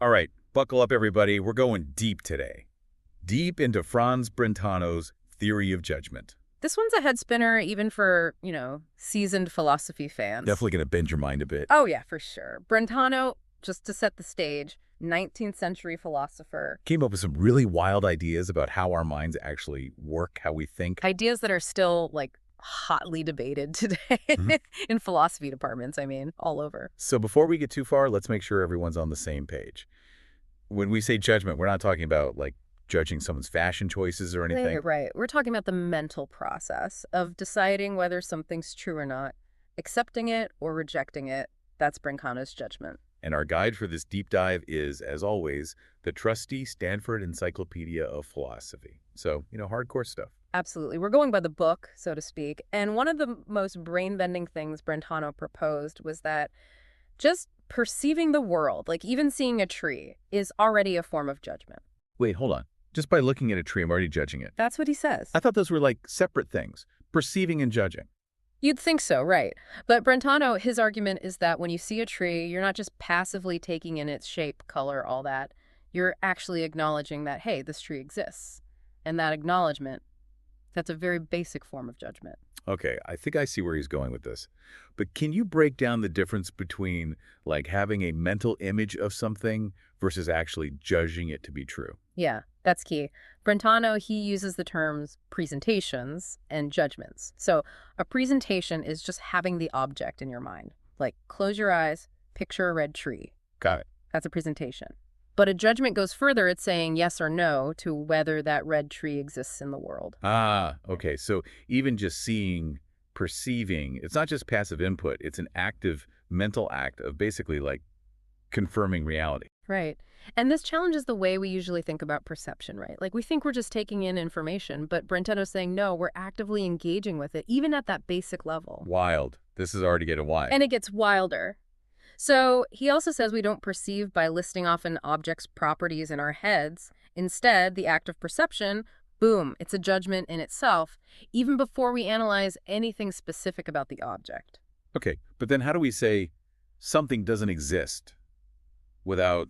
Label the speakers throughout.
Speaker 1: All right, buckle up, everybody. We're going deep today. Deep into Franz Brentano's theory of judgment.
Speaker 2: This one's a head spinner even for, seasoned philosophy fans.
Speaker 1: Definitely going to bend your mind a bit.
Speaker 2: Oh, yeah, for sure. Brentano, just to set the stage, 19th century philosopher.
Speaker 1: Came up with some really wild ideas about how our minds actually work, how we think.
Speaker 2: Ideas that are still, hotly debated today in philosophy departments, all over.
Speaker 1: So before we get too far, let's make sure everyone's on the same page. When we say judgment, we're not talking about, judging someone's fashion choices or anything.
Speaker 2: Right. We're talking about the mental process of deciding whether something's true or not, accepting it or rejecting it. That's Brentano's judgment.
Speaker 1: And our guide for this deep dive is, as always, the trusty Stanford Encyclopedia of Philosophy. So, hardcore stuff.
Speaker 2: Absolutely. We're going by the book, so to speak. And one of the most brain-bending things Brentano proposed was that just perceiving the world, like even seeing a tree, is already a form of judgment.
Speaker 1: Wait, hold on. Just by looking at a tree, I'm already judging it.
Speaker 2: That's what he says.
Speaker 1: I thought those were separate things, perceiving and judging.
Speaker 2: You'd think so, right. But Brentano, his argument is that when you see a tree, you're not just passively taking in its shape, color, all that. You're actually acknowledging that, hey, this tree exists. And that acknowledgement, that's a very basic form of judgment.
Speaker 1: Okay, I think I see where he's going with this. But can you break down the difference between, having a mental image of something versus actually judging it to be true?
Speaker 2: Yeah, that's key. Brentano, he uses the terms presentations and judgments. So a presentation is just having the object in your mind. Like, close your eyes, picture a red tree.
Speaker 1: Got it.
Speaker 2: That's a presentation. But a judgment goes further. It's saying yes or no to whether that red tree exists in the world.
Speaker 1: Ah, okay. So even just seeing, perceiving, it's not just passive input. It's an active mental act of basically confirming reality.
Speaker 2: Right. And this challenges the way we usually think about perception, right? We think we're just taking in information, but Brentano's saying, no, we're actively engaging with it, even at that basic level.
Speaker 1: Wild. This is already getting wild.
Speaker 2: And it gets wilder. So he also says we don't perceive by listing off an object's properties in our heads. Instead, the act of perception, boom, it's a judgment in itself, even before we analyze anything specific about the object.
Speaker 1: Okay, but then how do we say something doesn't exist without,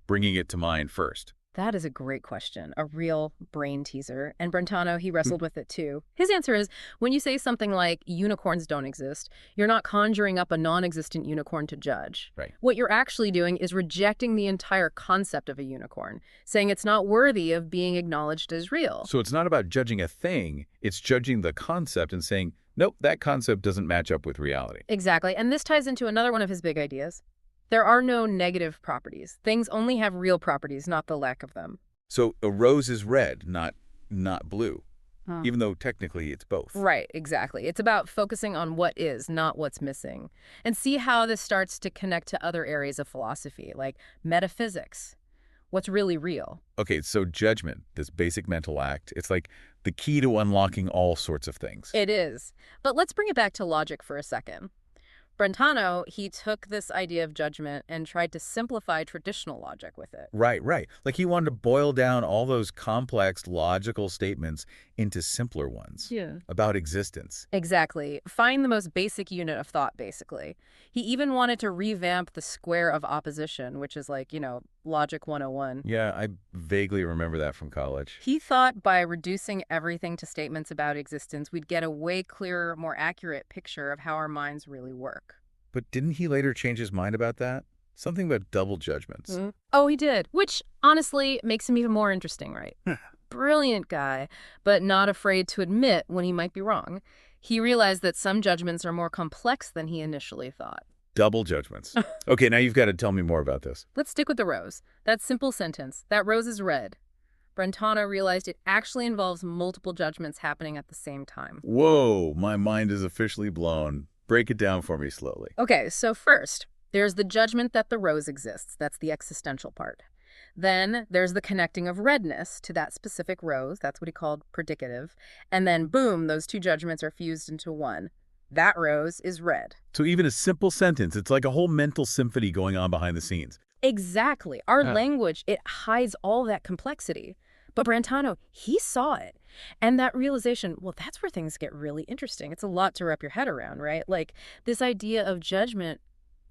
Speaker 1: bringing it to mind first?
Speaker 2: That is a great question, a real brain teaser. And Brentano, he wrestled with it too. His answer is, when you say something like unicorns don't exist, you're not conjuring up a non-existent unicorn to judge.
Speaker 1: Right.
Speaker 2: What you're actually doing is rejecting the entire concept of a unicorn, saying it's not worthy of being acknowledged as real.
Speaker 1: So it's not about judging a thing, it's judging the concept and saying, nope, that concept doesn't match up with reality.
Speaker 2: Exactly. And this ties into another one of his big ideas. There are no negative properties. Things only have real properties, not the lack of them.
Speaker 1: So a rose is red, not blue, even though technically it's both.
Speaker 2: Right, exactly. It's about focusing on what is, not what's missing. And see how this starts to connect to other areas of philosophy, like metaphysics. What's really real?
Speaker 1: Okay, so judgment, this basic mental act, it's the key to unlocking all sorts of things.
Speaker 2: It is. But let's bring it back to logic for a second. Brentano, he took this idea of judgment and tried to simplify traditional logic with it.
Speaker 1: Right. He wanted to boil down all those complex logical statements into simpler ones.
Speaker 2: Yeah.
Speaker 1: About existence.
Speaker 2: Exactly. Find the most basic unit of thought, basically. He even wanted to revamp the square of opposition, which is Logic 101.
Speaker 1: Yeah, I vaguely remember that from college.
Speaker 2: He thought by reducing everything to statements about existence, we'd get a way clearer, more accurate picture of how our minds really work.
Speaker 1: But didn't he later change his mind about that? Something about double judgments.
Speaker 2: Mm-hmm. Oh, he did, which honestly makes him even more interesting, right? Brilliant guy, but not afraid to admit when he might be wrong. He realized that some judgments are more complex than he initially thought.
Speaker 1: Double judgments. Okay, now you've got to tell me more about this.
Speaker 2: Let's stick with the rose. That simple sentence, that rose is red. Brentano realized it actually involves multiple judgments happening at the same time.
Speaker 1: Whoa, my mind is officially blown. Break it down for me slowly.
Speaker 2: Okay, so first, there's the judgment that the rose exists. That's the existential part. Then there's the connecting of redness to that specific rose. That's what he called predicative. And then, boom, those two judgments are fused into one. That rose is red.
Speaker 1: So even a simple sentence, it's like a whole mental symphony going on behind the scenes.
Speaker 2: Exactly. Our language, it hides all that complexity. But Brentano, he saw it. And that realization, well, that's where things get really interesting. It's a lot to wrap your head around, right? This idea of judgment,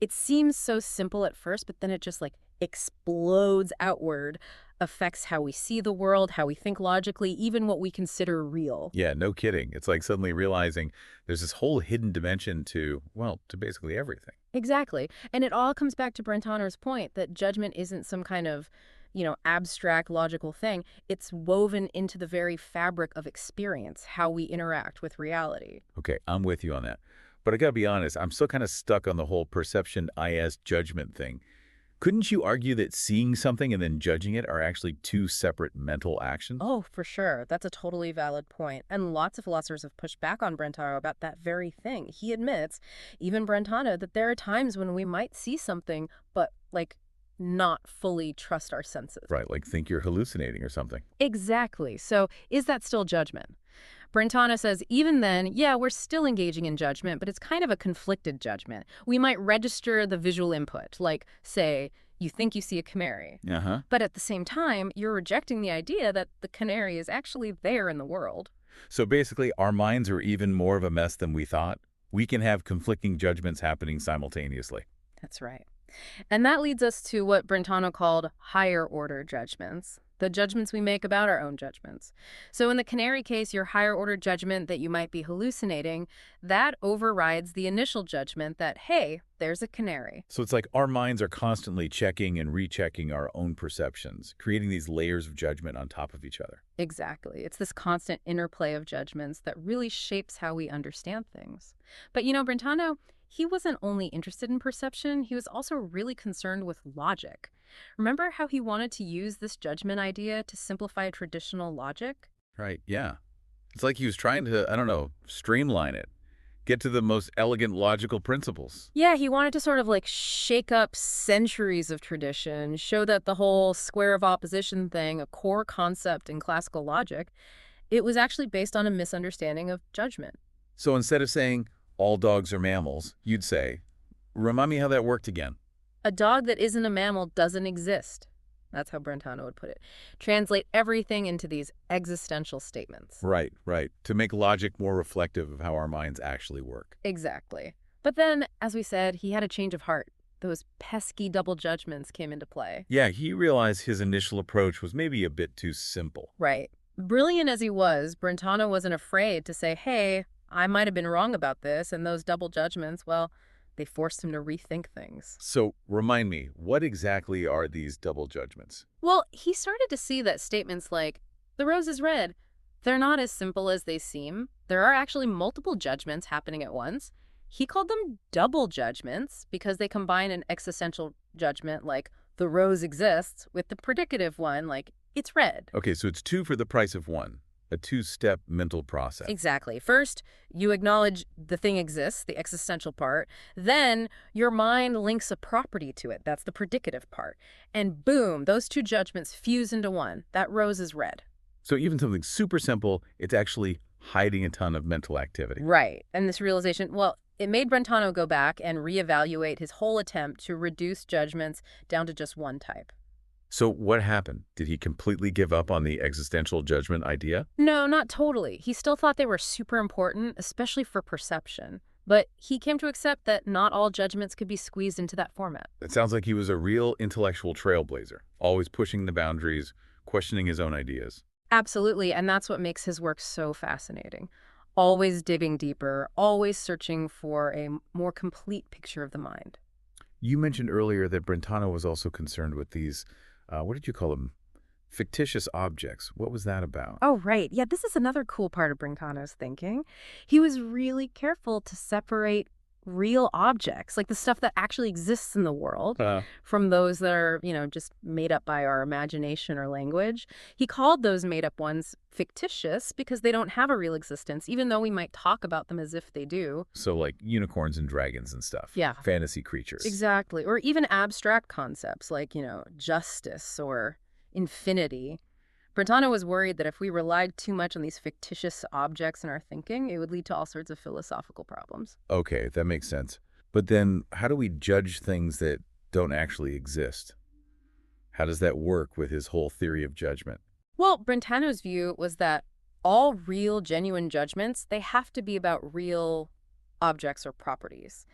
Speaker 2: it seems so simple at first, but then it just explodes outward, affects how we see the world, how we think logically, even what we consider real.
Speaker 1: Yeah, no kidding. It's like suddenly realizing there's this whole hidden dimension to, well, to basically everything.
Speaker 2: Exactly. And it all comes back to Brentano's point that judgment isn't some kind of, abstract logical thing. It's woven into the very fabric of experience, how we interact with reality.
Speaker 1: Okay, I'm with you on that. But I gotta be honest, I'm still kind of stuck on the whole perception IS judgment thing. Couldn't you argue that seeing something and then judging it are actually two separate mental actions?
Speaker 2: Oh, for sure. That's a totally valid point. And lots of philosophers have pushed back on Brentano about that very thing. He admits, even Brentano, that there are times when we might see something, but not fully trust our senses.
Speaker 1: Right, like think you're hallucinating or something.
Speaker 2: Exactly. So is that still judgment? Brentano says even then, yeah, we're still engaging in judgment, but it's kind of a conflicted judgment. We might register the visual input, like, say, you think you see a canary.
Speaker 1: Uh-huh.
Speaker 2: But at the same time, you're rejecting the idea that the canary is actually there in the world.
Speaker 1: So basically, our minds are even more of a mess than we thought. We can have conflicting judgments happening simultaneously.
Speaker 2: That's right. And that leads us to what Brentano called higher order judgments, the judgments we make about our own judgments. So in the canary case, your higher order judgment that you might be hallucinating, that overrides the initial judgment that, hey, there's a canary.
Speaker 1: So it's like our minds are constantly checking and rechecking our own perceptions, creating these layers of judgment on top of each other.
Speaker 2: Exactly. It's this constant interplay of judgments that really shapes how we understand things. But Brentano, he wasn't only interested in perception, he was also really concerned with logic. Remember how he wanted to use this judgment idea to simplify traditional logic?
Speaker 1: Right, yeah. It's like he was trying to, I don't know, streamline it, get to the most elegant logical principles.
Speaker 2: Yeah, he wanted to sort of shake up centuries of tradition, show that the whole square of opposition thing, a core concept in classical logic, it was actually based on a misunderstanding of judgment.
Speaker 1: So instead of saying, all dogs are mammals, you'd say, remind me how that worked again.
Speaker 2: A dog that isn't a mammal doesn't exist. That's how Brentano would put it. Translate everything into these existential statements.
Speaker 1: Right, right. To make logic more reflective of how our minds actually work.
Speaker 2: Exactly. But then, as we said, he had a change of heart. Those pesky double judgments came into play.
Speaker 1: Yeah, he realized his initial approach was maybe a bit too simple.
Speaker 2: Right. Brilliant as he was, Brentano wasn't afraid to say, hey, I might have been wrong about this, and those double judgments, well, they forced him to rethink things.
Speaker 1: So remind me, what exactly are these double judgments?
Speaker 2: Well, he started to see that statements like, the rose is red, they're not as simple as they seem. There are actually multiple judgments happening at once. He called them double judgments because they combine an existential judgment like, the rose exists, with the predicative one like, it's red.
Speaker 1: Okay, so it's two for the price of one. A two-step mental process.
Speaker 2: Exactly. First, you acknowledge the thing exists, the existential part. Then your mind links a property to it. That's the predicative part. And boom, those two judgments fuse into one. That rose is red.
Speaker 1: So even something super simple, it's actually hiding a ton of mental activity.
Speaker 2: Right. And this realization, well, it made Brentano go back and reevaluate his whole attempt to reduce judgments down to just one type.
Speaker 1: So what happened? Did he completely give up on the existential judgment idea?
Speaker 2: No, not totally. He still thought they were super important, especially for perception. But he came to accept that not all judgments could be squeezed into that format.
Speaker 1: It sounds like he was a real intellectual trailblazer, always pushing the boundaries, questioning his own ideas.
Speaker 2: Absolutely, and that's what makes his work so fascinating. Always digging deeper, always searching for a more complete picture of the mind.
Speaker 1: You mentioned earlier that Brentano was also concerned with these, what did you call them? Fictitious objects. What was that about?
Speaker 2: Oh, right. Yeah, this is another cool part of Brentano's thinking. He was really careful to separate real objects, like the stuff that actually exists in the world, from those that are, just made up by our imagination or language. He called those made up ones fictitious because they don't have a real existence, even though we might talk about them as if they do.
Speaker 1: So like unicorns and dragons and stuff.
Speaker 2: Yeah.
Speaker 1: Fantasy creatures.
Speaker 2: Exactly. Or even abstract concepts like, justice or infinity. Brentano was worried that if we relied too much on these fictitious objects in our thinking, it would lead to all sorts of philosophical problems.
Speaker 1: Okay, that makes sense. But then how do we judge things that don't actually exist? How does that work with his whole theory of judgment?
Speaker 2: Well, Brentano's view was that all real, genuine judgments, they have to be about real objects or properties.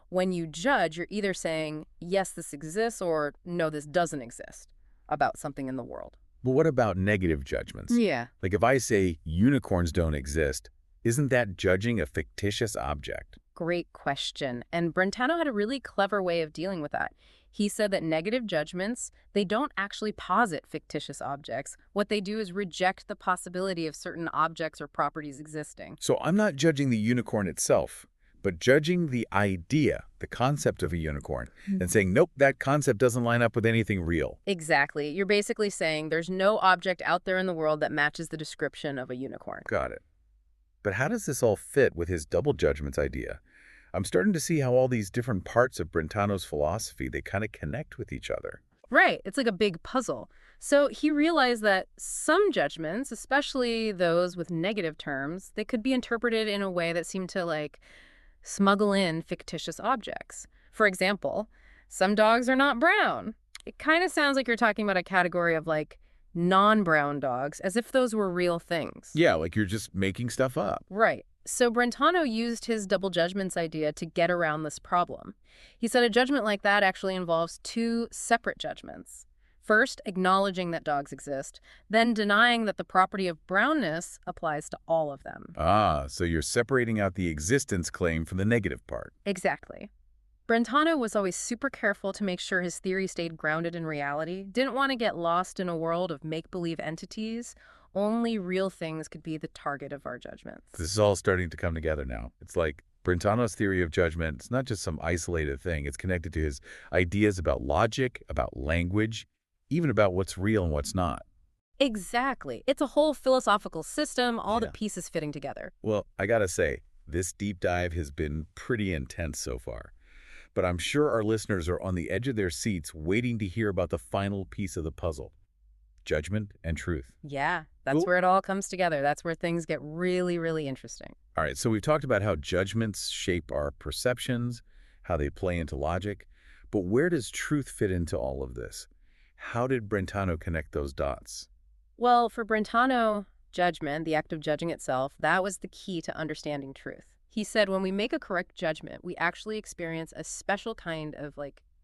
Speaker 2: When you judge, you're either saying, yes, this exists, or no, this doesn't exist about something in the world.
Speaker 1: But what about negative judgments?
Speaker 2: Yeah.
Speaker 1: Like if I say unicorns don't exist, isn't that judging a fictitious object?
Speaker 2: Great question. And Brentano had a really clever way of dealing with that. He said that negative judgments, they don't actually posit fictitious objects. What they do is reject the possibility of certain objects or properties existing.
Speaker 1: So I'm not judging the unicorn itself, but judging the idea, the concept of a unicorn, and saying, nope, that concept doesn't line up with anything real.
Speaker 2: Exactly. You're basically saying there's no object out there in the world that matches the description of a unicorn.
Speaker 1: Got it. But how does this all fit with his double judgments idea? I'm starting to see how all these different parts of Brentano's philosophy, they kind of connect with each other.
Speaker 2: Right. It's like a big puzzle. So he realized that some judgments, especially those with negative terms, they could be interpreted in a way that seemed to smuggle in fictitious objects. For example, some dogs are not brown. It kind of sounds like you're talking about a category of non-brown dogs, as if those were real things.
Speaker 1: Yeah, like you're just making stuff up.
Speaker 2: Right. So Brentano used his double judgments idea to get around this problem. He said a judgment like that actually involves two separate judgments. First, acknowledging that dogs exist, then denying that the property of brownness applies to all of them.
Speaker 1: Ah, so you're separating out the existence claim from the negative part.
Speaker 2: Exactly. Brentano was always super careful to make sure his theory stayed grounded in reality, didn't want to get lost in a world of make-believe entities. Only real things could be the target of our judgments.
Speaker 1: This is all starting to come together now. It's like Brentano's theory of judgment, it's not just some isolated thing. It's connected to his ideas about logic, about language, even about what's real and what's not.
Speaker 2: Exactly. It's a whole philosophical system, all the
Speaker 1: Yeah.
Speaker 2: pieces fitting together.
Speaker 1: Well, I gotta say, this deep dive has been pretty intense so far. But I'm sure our listeners are on the edge of their seats waiting to hear about the final piece of the puzzle. Judgment and truth.
Speaker 2: Yeah, that's
Speaker 1: Cool.
Speaker 2: where it all comes together. That's where things get really, really interesting.
Speaker 1: All right, so we've talked about how judgments shape our perceptions, how they play into logic, but where does truth fit into all of this? How did Brentano connect those dots?
Speaker 2: Well, for Brentano, judgment, the act of judging itself, that was the key to understanding truth. He said when we make a correct judgment, we actually experience a special kind of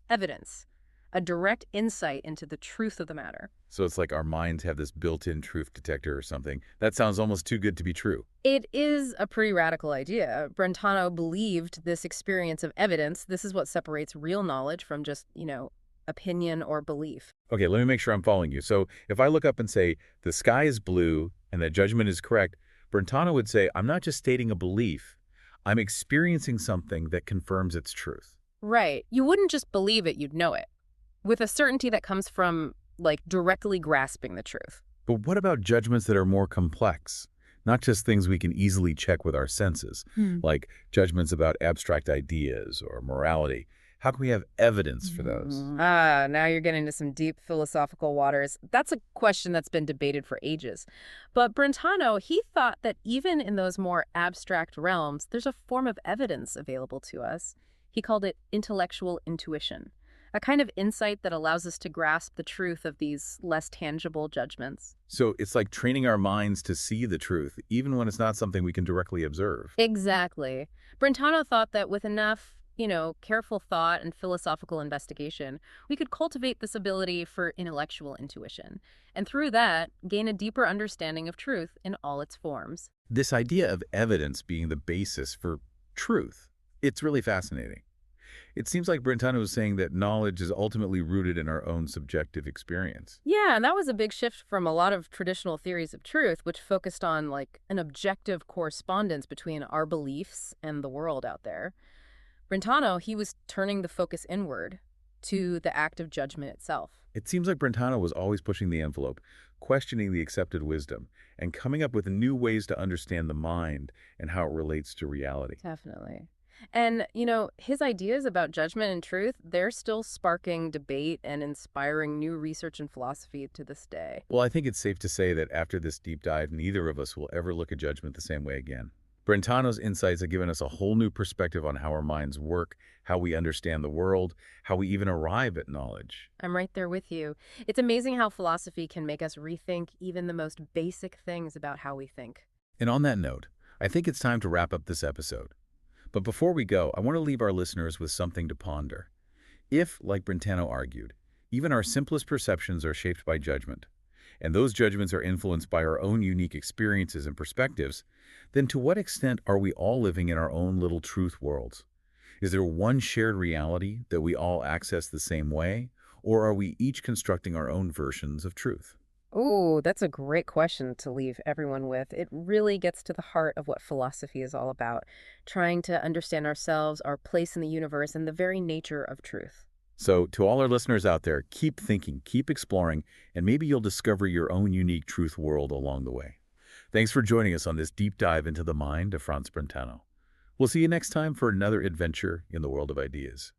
Speaker 2: evidence, a direct insight into the truth of the matter.
Speaker 1: So it's like our minds have this built-in truth detector or something. That sounds almost too good to be true.
Speaker 2: It is a pretty radical idea. Brentano believed this experience of evidence, this is what separates real knowledge from just, opinion or belief.
Speaker 1: Okay, let me make sure I'm following you. So if I look up and say, the sky is blue and that judgment is correct, Brentano would say, I'm not just stating a belief, I'm experiencing something that confirms its truth.
Speaker 2: Right. You wouldn't just believe it, you'd know it. With a certainty that comes from, directly grasping the truth.
Speaker 1: But what about judgments that are more complex? Not just things we can easily check with our senses, like judgments about abstract ideas or morality. How can we have evidence for those?
Speaker 2: Now you're getting into some deep philosophical waters. That's a question that's been debated for ages. But Brentano, he thought that even in those more abstract realms, there's a form of evidence available to us. He called it intellectual intuition, a kind of insight that allows us to grasp the truth of these less tangible judgments.
Speaker 1: So it's like training our minds to see the truth, even when it's not something we can directly observe.
Speaker 2: Exactly. Brentano thought that with enough careful thought and philosophical investigation, we could cultivate this ability for intellectual intuition, and through that, gain a deeper understanding of truth in all its forms.
Speaker 1: This idea of evidence being the basis for truth, it's really fascinating. It seems like Brentano was saying that knowledge is ultimately rooted in our own subjective experience.
Speaker 2: Yeah, and that was a big shift from a lot of traditional theories of truth, which focused on an objective correspondence between our beliefs and the world out there. Brentano, he was turning the focus inward to the act of judgment itself.
Speaker 1: It seems like Brentano was always pushing the envelope, questioning the accepted wisdom, and coming up with new ways to understand the mind and how it relates to reality.
Speaker 2: Definitely. And, his ideas about judgment and truth, they're still sparking debate and inspiring new research and philosophy to this day.
Speaker 1: Well, I think it's safe to say that after this deep dive, neither of us will ever look at judgment the same way again. Brentano's insights have given us a whole new perspective on how our minds work, how we understand the world, how we even arrive at knowledge.
Speaker 2: I'm right there with you. It's amazing how philosophy can make us rethink even the most basic things about how we think.
Speaker 1: And on that note, I think it's time to wrap up this episode. But before we go, I want to leave our listeners with something to ponder. If, like Brentano argued, even our simplest perceptions are shaped by judgment, and those judgments are influenced by our own unique experiences and perspectives, then to what extent are we all living in our own little truth worlds? Is there one shared reality that we all access the same way, or are we each constructing our own versions of truth?
Speaker 2: Ooh, that's a great question to leave everyone with. It really gets to the heart of what philosophy is all about, trying to understand ourselves, our place in the universe, and the very nature of truth.
Speaker 1: So, to all our listeners out there, keep thinking, keep exploring, and maybe you'll discover your own unique truth world along the way. Thanks for joining us on this deep dive into the mind of Franz Brentano. We'll see you next time for another adventure in the world of ideas.